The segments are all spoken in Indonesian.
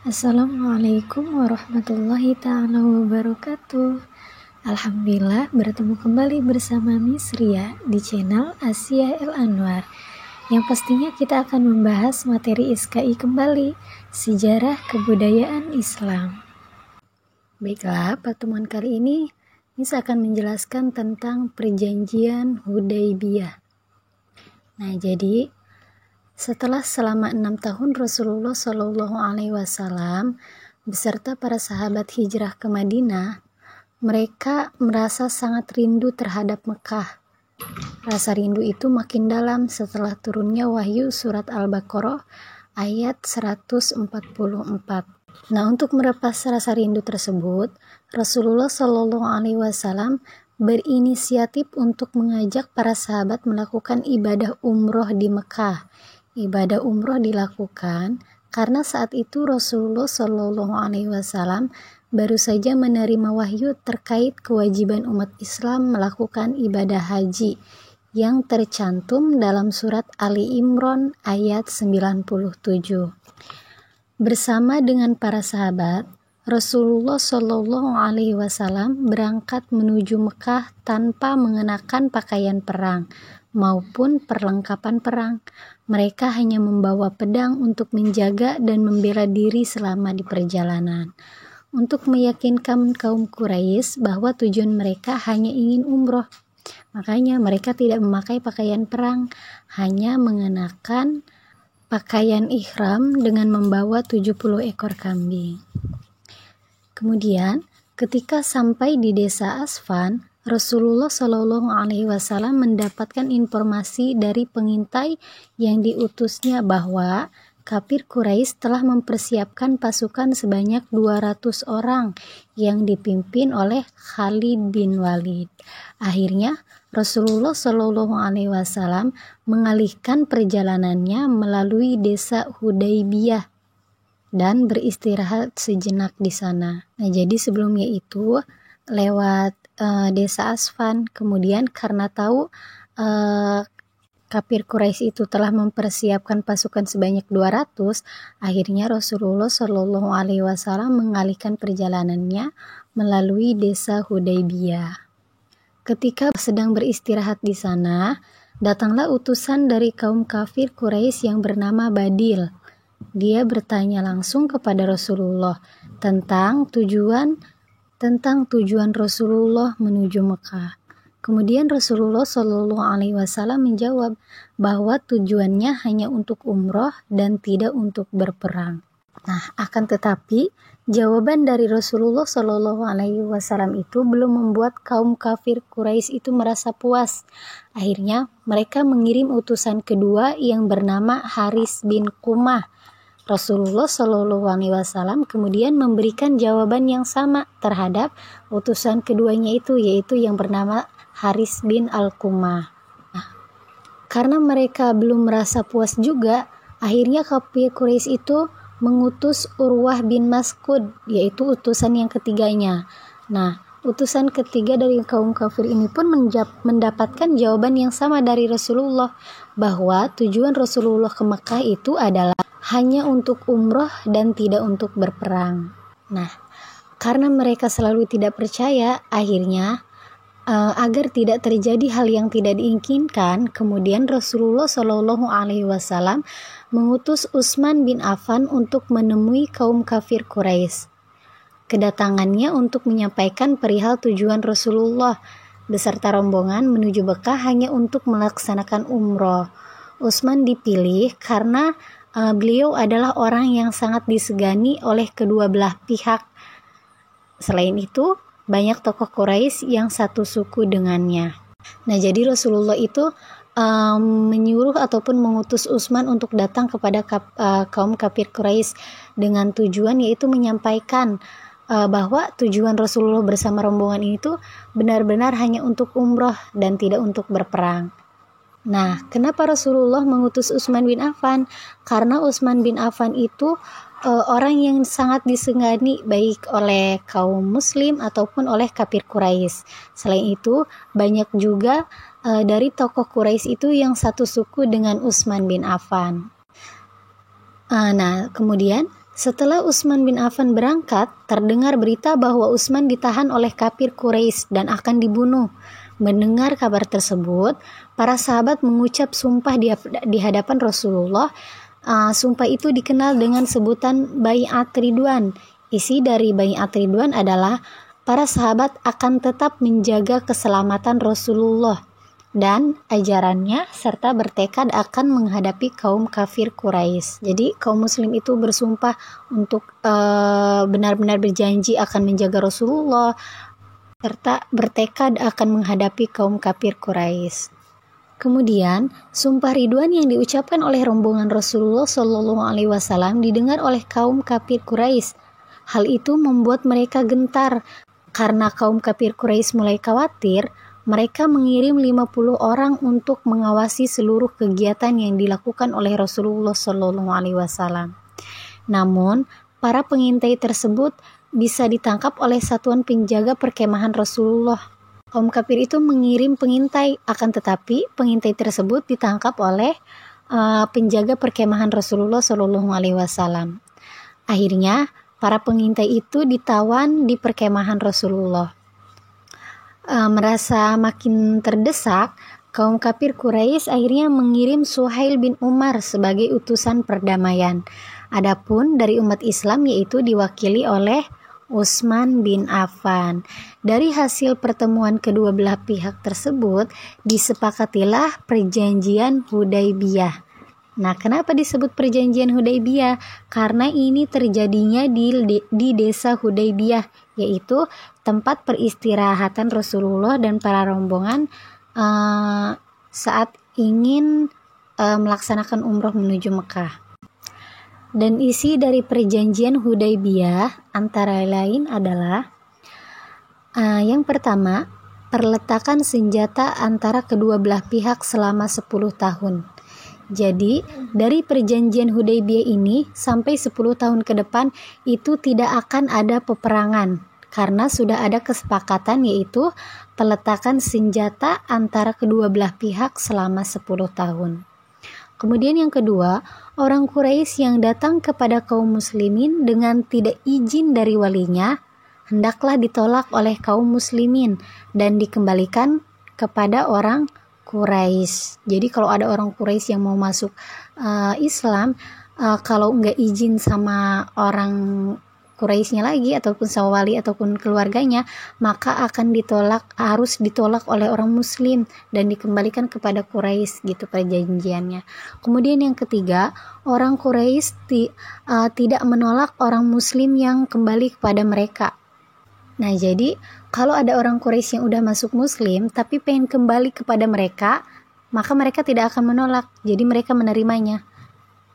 Assalamualaikum warahmatullahi ta'ala wabarakatuh. Alhamdulillah bertemu kembali bersama Miss Ria di channel Asia El Anwar. Yang pastinya kita akan membahas materi SKI kembali, sejarah kebudayaan Islam. Baiklah, pertemuan kali ini Miss akan menjelaskan tentang perjanjian Hudaybiyah. Nah, jadi setelah selama 6 tahun Rasulullah Shallallahu Alaihi Wasallam beserta para sahabat hijrah ke Madinah, mereka merasa sangat rindu terhadap Mekah. Rasa rindu itu makin dalam setelah turunnya wahyu surat Al-Baqarah ayat 144. Nah, untuk melepas rasa rindu tersebut, Rasulullah Shallallahu Alaihi Wasallam berinisiatif untuk mengajak para sahabat melakukan ibadah umroh di Mekah. Ibadah umroh dilakukan karena saat itu Rasulullah Shallallahu Alaihi Wasallam baru saja menerima wahyu terkait kewajiban umat Islam melakukan ibadah haji yang tercantum dalam surat Ali Imran ayat 97. Bersama dengan para sahabat, Rasulullah Shallallahu Alaihi Wasallam berangkat menuju Mekah tanpa mengenakan pakaian perang maupun perlengkapan perang. Mereka hanya membawa pedang untuk menjaga dan membela diri selama di perjalanan. Untuk meyakinkan kaum Quraisy bahwa tujuan mereka hanya ingin umroh, makanya mereka tidak memakai pakaian perang, hanya mengenakan pakaian ihram dengan membawa 70 ekor kambing. Kemudian, ketika sampai di desa Asfan, Rasulullah Shallallahu Alaihi Wasallam mendapatkan informasi dari pengintai yang diutusnya bahwa kafir Quraisy telah mempersiapkan pasukan sebanyak 200 orang yang dipimpin oleh Khalid bin Walid. Akhirnya, Rasulullah Shallallahu Alaihi Wasallam mengalihkan perjalanannya melalui desa Hudaybiyah dan beristirahat sejenak di sana. Nah, jadi sebelumnya itu lewat desa Asfan, kemudian karena tahu kafir Quraisy itu telah mempersiapkan pasukan sebanyak 200, akhirnya Rasulullah Shallallahu Alaihi Wasallam mengalihkan perjalanannya melalui desa Hudaybiyah. Ketika sedang beristirahat di sana, datanglah utusan dari kaum kafir Quraisy yang bernama Badil. Dia bertanya langsung kepada Rasulullah tentang tujuan Rasulullah menuju Mekah. Kemudian Rasulullah Shallallahu Alaihi Wasallam menjawab bahwa tujuannya hanya untuk umroh dan tidak untuk berperang. Nah, akan tetapi jawaban dari Rasulullah Shallallahu Alaihi Wasallam itu belum membuat kaum kafir Quraisy itu merasa puas. Akhirnya mereka mengirim utusan kedua yang bernama Haris bin Qumah. Rasulullah Shallallahu Alaihi Wasallam kemudian memberikan jawaban yang sama terhadap utusan keduanya itu, yaitu yang bernama Haris bin Al-Qumah. Nah, karena mereka belum merasa puas juga, akhirnya kafir Quraisy itu mengutus Urwah bin Mas'ud, yaitu utusan yang ketiganya. Nah, utusan ketiga dari kaum kafir ini pun mendapatkan jawaban yang sama dari Rasulullah, bahwa tujuan Rasulullah ke Mekah itu adalah hanya untuk umroh dan tidak untuk berperang. Nah, karena mereka selalu tidak percaya, akhirnya agar tidak terjadi hal yang tidak diinginkan, kemudian Rasulullah Shallallahu Alaihi Wasallam mengutus Utsman bin Affan untuk menemui kaum kafir Quraisy. Kedatangannya untuk menyampaikan perihal tujuan Rasulullah beserta rombongan menuju Mekah hanya untuk melaksanakan umroh. Utsman dipilih karena beliau adalah orang yang sangat disegani oleh kedua belah pihak. Selain itu, banyak tokoh Quraisy yang satu suku dengannya. Nah, jadi Rasulullah itu menyuruh ataupun mengutus Utsman untuk datang kepada kaum kafir Quraisy dengan tujuan yaitu menyampaikan bahwa tujuan Rasulullah bersama rombongan itu benar-benar hanya untuk umroh dan tidak untuk berperang. Nah, kenapa Rasulullah mengutus Utsman bin Affan? Karena Utsman bin Affan itu orang yang sangat disegani baik oleh kaum muslim ataupun oleh kafir Quraisy. Selain itu, banyak juga dari tokoh Quraisy itu yang satu suku dengan Utsman bin Affan. Nah, kemudian Setelah Utsman bin Affan berangkat, terdengar berita bahwa Utsman ditahan oleh kafir Quraisy dan akan dibunuh. Mendengar kabar tersebut, para sahabat mengucap sumpah di hadapan Rasulullah. Sumpah itu dikenal dengan sebutan Bai'at Ridwan. Isi dari Bai'at Ridwan adalah para sahabat akan tetap menjaga keselamatan Rasulullah dan ajarannya serta bertekad akan menghadapi kaum kafir Quraisy. Jadi kaum muslim itu bersumpah untuk benar-benar berjanji akan menjaga Rasulullah serta bertekad akan menghadapi kaum kafir Quraisy. Kemudian, sumpah ridwan yang diucapkan oleh rombongan Rasulullah Shallallahu Alaihi Wasallam didengar oleh kaum kafir Quraisy. Hal itu membuat mereka gentar. Karena kaum kafir Quraisy mulai khawatir, mereka mengirim 50 orang untuk mengawasi seluruh kegiatan yang dilakukan oleh Rasulullah Shallallahu Alaihi Wasallam. Namun, para pengintai tersebut bisa ditangkap oleh satuan penjaga perkemahan Rasulullah. Kaum kafir itu mengirim pengintai, akan tetapi pengintai tersebut ditangkap oleh penjaga perkemahan Rasulullah Shallallahu Alaihi Wasallam. Akhirnya, para pengintai itu ditawan di perkemahan Rasulullah. Merasa makin terdesak, kaum kafir Quraisy akhirnya mengirim Suhail bin Umar sebagai utusan perdamaian. Adapun dari umat Islam yaitu diwakili oleh Utsman bin Affan. Dari hasil pertemuan kedua belah pihak tersebut, disepakatilah perjanjian Hudaybiyah. Nah, kenapa disebut perjanjian Hudaybiyah? Karena ini terjadinya di desa Hudaybiyah, yaitu tempat peristirahatan Rasulullah dan para rombongan saat ingin melaksanakan umroh menuju Mekah. Dan isi dari perjanjian Hudaybiyah antara lain adalah yang pertama, perletakan senjata antara kedua belah pihak selama 10 tahun. Jadi, dari perjanjian Hudaybiyah ini sampai 10 tahun ke depan itu tidak akan ada peperangan karena sudah ada kesepakatan yaitu peletakan senjata antara kedua belah pihak selama 10 tahun. Kemudian yang kedua, orang Quraisy yang datang kepada kaum muslimin dengan tidak izin dari walinya, hendaklah ditolak oleh kaum muslimin dan dikembalikan kepada orang Quraisy. Jadi kalau ada orang Quraisy yang mau masuk Islam, kalau nggak izin sama orang Quraisynya lagi ataupun sama wali ataupun keluarganya, maka akan harus ditolak oleh orang muslim dan dikembalikan kepada Quraisy gitu perjanjiannya. Kemudian yang ketiga, orang Quraisy tidak menolak orang muslim yang kembali kepada mereka. Nah, jadi kalau ada orang Quraisy yang udah masuk muslim tapi pengen kembali kepada mereka, maka mereka tidak akan menolak. Jadi mereka menerimanya.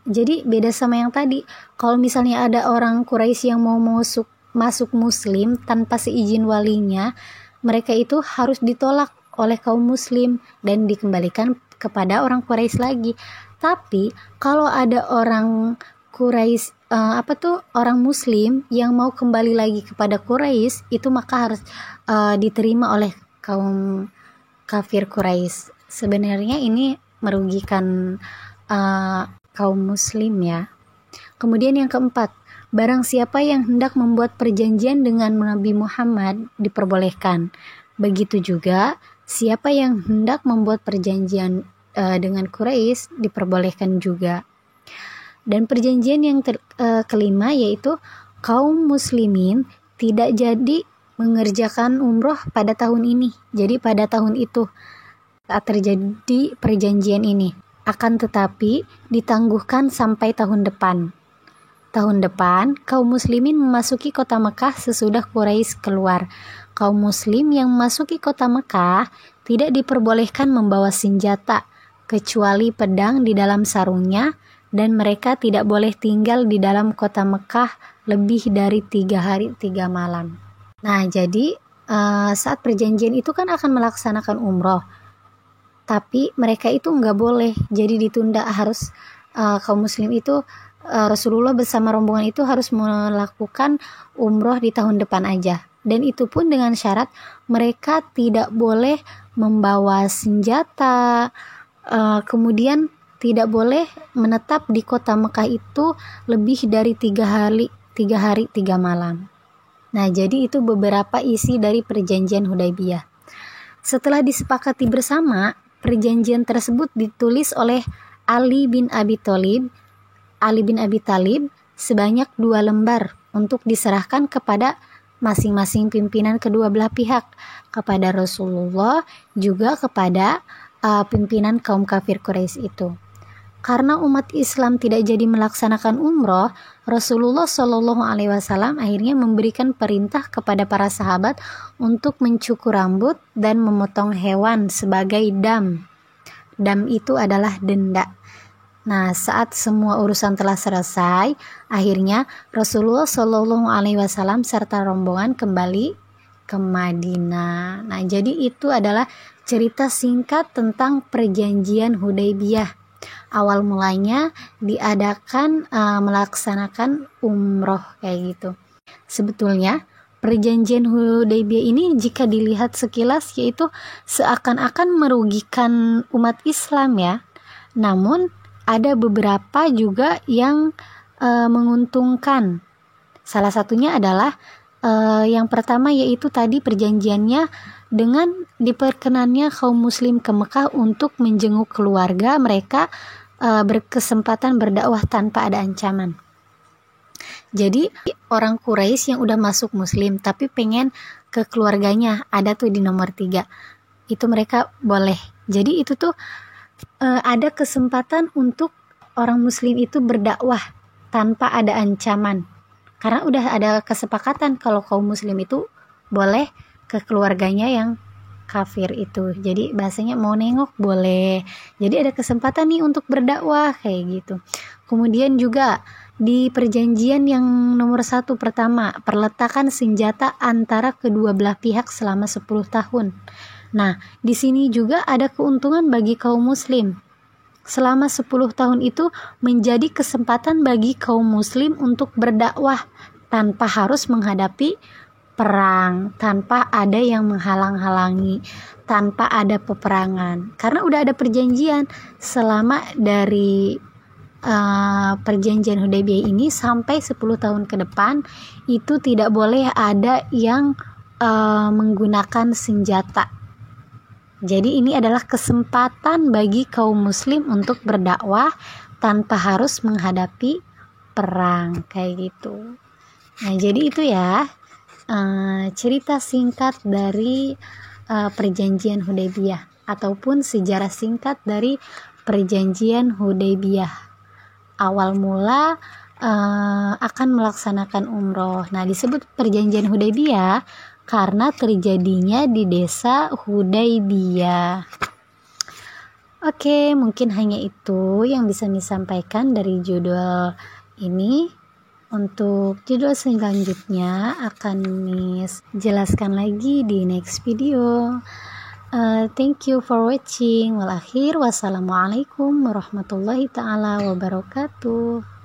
Jadi beda sama yang tadi. Kalau misalnya ada orang Quraisy yang mau masuk muslim tanpa seizin walinya, mereka itu harus ditolak oleh kaum muslim dan dikembalikan kepada orang Quraisy lagi. Tapi kalau ada orang Quraisy orang muslim yang mau kembali lagi kepada Quraisy, itu maka harus diterima oleh kaum kafir Quraisy. Sebenarnya ini merugikan kaum muslim ya. Kemudian yang keempat, barang siapa yang hendak membuat perjanjian dengan Nabi Muhammad diperbolehkan. Begitu juga siapa yang hendak membuat perjanjian dengan Quraisy diperbolehkan juga. Dan perjanjian yang kelima yaitu kaum muslimin tidak jadi mengerjakan umroh pada tahun ini. Jadi pada tahun itu saat terjadi perjanjian ini. Akan tetapi ditangguhkan sampai tahun depan. Tahun depan, kaum muslimin memasuki kota Mekah sesudah Quraisy keluar. Kaum muslim yang memasuki kota Mekah tidak diperbolehkan membawa senjata, kecuali pedang di dalam sarungnya, dan mereka tidak boleh tinggal di dalam kota Mekah lebih dari 3 hari 3 malam. Nah, jadi saat perjanjian itu kan akan melaksanakan umroh. Tapi mereka itu nggak boleh, jadi ditunda. Harus kaum muslim itu Rasulullah bersama rombongan itu harus melakukan umroh di tahun depan aja, dan itu pun dengan syarat mereka tidak boleh membawa senjata, kemudian tidak boleh menetap di kota Mekah itu lebih dari 3 malam. Nah, jadi itu beberapa isi dari perjanjian Hudaybiyah. Setelah disepakati bersama, perjanjian tersebut ditulis oleh Ali bin Abi Thalib sebanyak 2 lembar untuk diserahkan kepada masing-masing pimpinan kedua belah pihak, kepada Rasulullah juga kepada pimpinan kaum kafir Quraisy itu. Karena umat Islam tidak jadi melaksanakan umroh, Rasulullah Shallallahu Alaihi Wasallam akhirnya memberikan perintah kepada para sahabat untuk mencukur rambut dan memotong hewan sebagai dam. Dam itu adalah denda. Nah, saat semua urusan telah selesai, akhirnya Rasulullah Shallallahu Alaihi Wasallam serta rombongan kembali ke Madinah. Nah, jadi itu adalah cerita singkat tentang perjanjian Hudaybiyah. Awal mulanya diadakan melaksanakan umroh kayak gitu. Sebetulnya perjanjian Hudaybiyah ini jika dilihat sekilas yaitu seakan-akan merugikan umat Islam ya. Namun ada beberapa juga yang menguntungkan. Salah satunya adalah yang pertama yaitu tadi perjanjiannya dengan diperkenannya kaum muslim ke Mekah untuk menjenguk keluarga mereka, berkesempatan berdakwah tanpa ada ancaman. Jadi orang Quraisy yang udah masuk muslim tapi pengen ke keluarganya, ada tuh di nomor 3, itu mereka boleh. Jadi itu tuh ada kesempatan untuk orang muslim itu berdakwah tanpa ada ancaman, karena udah ada kesepakatan kalau kaum muslim itu boleh ke keluarganya yang kafir itu. Jadi bahasanya mau nengok boleh. Jadi ada kesempatan nih untuk berdakwah kayak gitu. Kemudian juga di perjanjian yang nomor 1 pertama, perletakan senjata antara kedua belah pihak selama 10 tahun. Nah, di sini juga ada keuntungan bagi kaum muslim. Selama 10 tahun itu menjadi kesempatan bagi kaum muslim untuk berdakwah tanpa harus menghadapi perang, tanpa ada yang menghalang-halangi, tanpa ada peperangan. Karena udah ada perjanjian selama dari perjanjian Hudaybiyah ini sampai 10 tahun ke depan itu tidak boleh ada yang menggunakan senjata. Jadi ini adalah kesempatan bagi kaum muslim untuk berdakwah tanpa harus menghadapi perang kayak gitu. Nah, jadi itu ya cerita singkat dari perjanjian Hudaybiyah ataupun sejarah singkat dari perjanjian Hudaybiyah. Awal mula akan melaksanakan umroh. Nah, disebut perjanjian Hudaybiyah karena terjadinya di desa Hudaybiyah. Oke, mungkin hanya itu yang bisa disampaikan dari judul ini. Untuk judul selanjutnya akan Miss jelaskan lagi di next video. Thank you for watching. Wassalamualaikum warahmatullahi taala wabarakatuh.